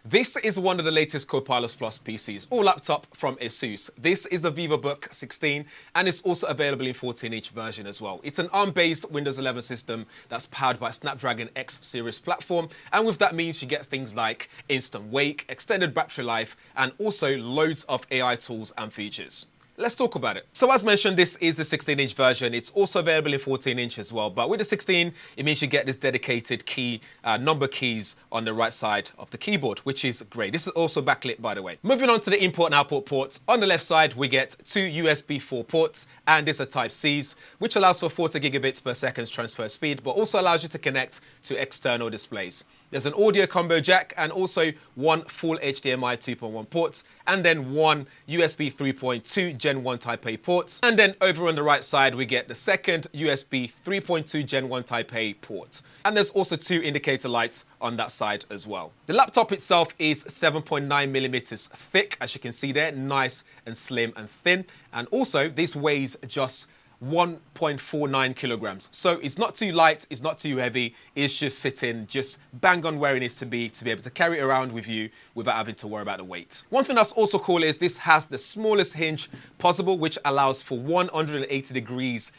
This is one of the latest Copilot Plus PCs or laptop from ASUS. This is the Vivobook 16 and it's also available in 14-inch version as well. It's an ARM-based Windows 11 system that's powered by a Snapdragon X series platform, and with that means you get things like instant wake, extended battery life, and also loads of AI tools and features. Let's talk about it. So as mentioned, this is the 16-inch version. It's also available in 14-inch as well. But with the 16, it means you get this dedicated key, number keys on the right side of the keyboard, which is great. This is also backlit, by the way. Moving on to the input and output ports. On the left side, we get two USB 4 ports, and these are Type-Cs, which allows for 40 gigabits per second transfer speed, but also allows you to connect to external displays. There's an audio combo jack and also one full HDMI 2.1 port, and then one USB 3.2 Gen 1 Type A port. And then over on the right side, we get the second USB 3.2 Gen 1 Type A port. And there's also two indicator lights on that side as well. The laptop itself is 7.9 millimeters thick, as you can see there, nice and slim and thin. And also this weighs just 1.49 kilograms. So it's not too light, it's not too heavy, it's just sitting just bang on where it needs to be able to carry it around with you without having to worry about the weight. One thing that's also cool is this has the smallest hinge possible, which allows for 180 degrees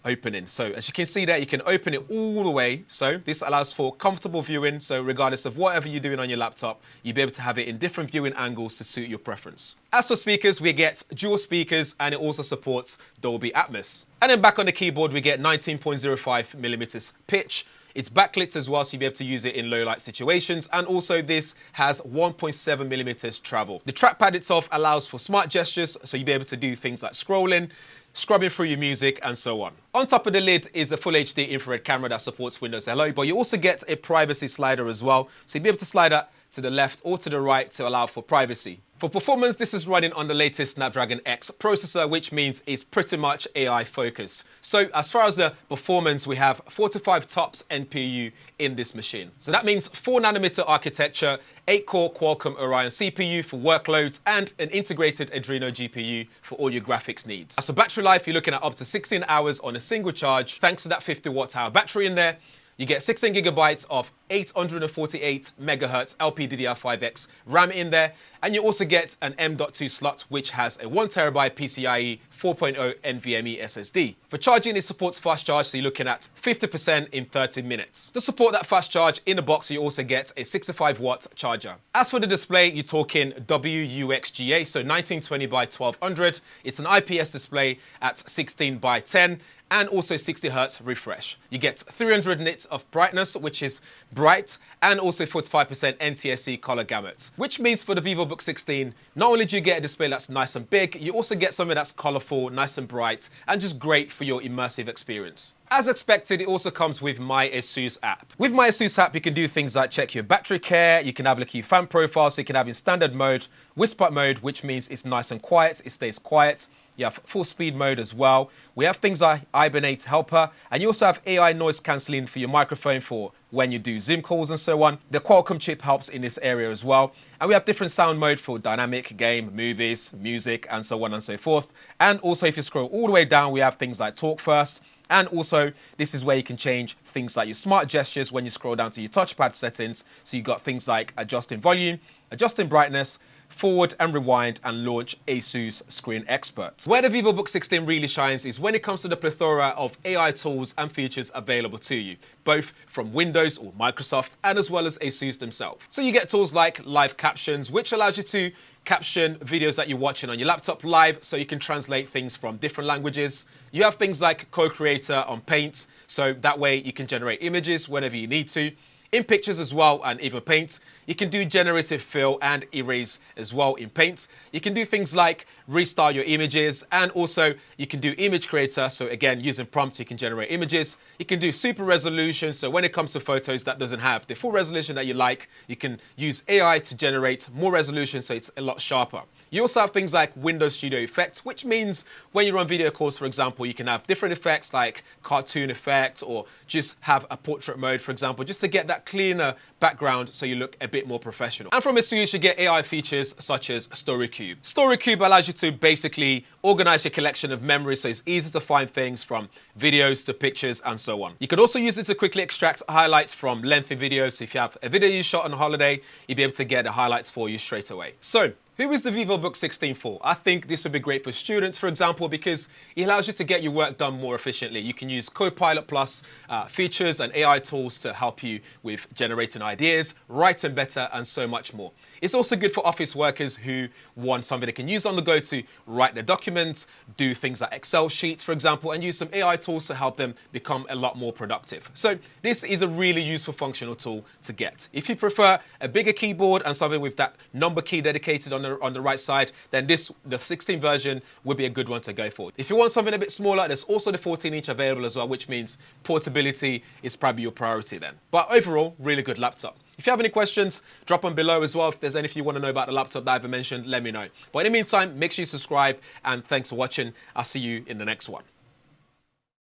opening. So as you can see there, you can open it all the way. So this allows for comfortable viewing. So regardless of whatever you're doing on your laptop, you'll be able to have it in different viewing angles to suit your preference. As for speakers, we get dual speakers, and it also supports Dolby Atmos. And then back on the keyboard, we get 19.05 millimeters pitch. It's backlit as well, so you'll be able to use it in low light situations. And also this has 1.7 millimeters travel. The trackpad itself allows for smart gestures, so you'll be able to do things like scrolling, scrubbing through your music, and so on. On top of the lid is a full HD infrared camera that supports Windows Hello, but you also get a privacy slider as well. So you'll be able to slide that to the left or to the right to allow for privacy. For performance, this is running on the latest Snapdragon X processor, which means it's pretty much AI focused. So as far as the performance, we have 45 TOPS NPU in this machine. So that means 4nm architecture, 8-core Qualcomm Orion CPU for workloads, and an integrated Adreno GPU for all your graphics needs. As for battery life, you're looking at up to 16 hours on a single charge, thanks to that 50 watt-hour battery in there. You get 16 gigabytes of 848 megahertz LPDDR5X RAM in there, and you also get an M.2 slot, which has a 1 terabyte PCIe 4.0 NVMe SSD. For charging, it supports fast charge, so you're looking at 50% in 30 minutes. To support that fast charge, in the box, you also get a 65 watt charger. As for the display, you're talking WUXGA, so 1920 by 1200. It's an IPS display at 16 by 10. And also 60 Hz refresh. You get 300 nits of brightness, which is bright, and also 45% NTSC color gamut. Which means for the Vivobook 16, not only do you get a display that's nice and big, you also get something that's colorful, nice and bright, and just great for your immersive experience. As expected, it also comes with My ASUS app. With My ASUS app, you can do things like check your battery care, you can have a look at your fan profile, so you can have in standard mode, whisper mode, which means it's nice and quiet, it stays quiet. You have full speed mode as well. We have things like Hibernate Helper, and you also have AI noise cancelling for your microphone for when you do Zoom calls and so on. The Qualcomm chip helps in this area as well. And we have different sound mode for dynamic, game, movies, music, and so on and so forth. And also if you scroll all the way down, we have things like Talk First. And also, this is where you can change things like your smart gestures when you scroll down to your touchpad settings. So you've got things like adjusting volume, adjusting brightness, forward and rewind, and launch ASUS Screen Expert. Where the Vivobook 16 really shines is when it comes to the plethora of AI tools and features available to you, both from Windows or Microsoft, and as well as ASUS themselves. So you get tools like live captions, which allows you to caption videos that you're watching on your laptop live, so you can translate things from different languages. You have things like Co-Creator on Paint, so that way you can generate images whenever you need to. In Pictures as well, and even Paint, you can do generative fill and erase as well in Paint. You can do things like restyle your images, and also you can do Image Creator. So again, using prompts, you can generate images. You can do super resolution. So when it comes to photos that doesn't have the full resolution that you like, you can use AI to generate more resolution, so it's a lot sharper. You also have things like Windows Studio Effects, which means when you run video calls, for example, you can have different effects like cartoon effect, or just have a portrait mode, for example, just to get that that cleaner background so you look a bit more professional. And from ASUS, you get AI features such as Story Cube. Story Cube allows you to basically organize your collection of memories so it's easy to find things from videos to pictures and so on. You can also use it to quickly extract highlights from lengthy videos. So if you have a video you shot on holiday, you'll be able to get the highlights for you straight away. So who is the Vivobook 16 for? I think this would be great for students, for example, because it allows you to get your work done more efficiently. You can use Copilot Plus features and AI tools to help you with generating ideas, writing better, and so much more. It's also good for office workers who want something they can use on the go to write their documents, do things like Excel sheets, for example, and use some AI tools to help them become a lot more productive. So this is a really useful functional tool to get. If you prefer a bigger keyboard and something with that number key dedicated on the right side, then the 16 version would be a good one to go for. If you want something a bit smaller, there's also the 14-inch available as well, which means portability is probably your priority then. But overall, really good laptop. If you have any questions, drop them below as well. If there's anything you want to know about the laptop that I've mentioned, let me know. But in the meantime, make sure you subscribe, and thanks for watching. I'll see you in the next one.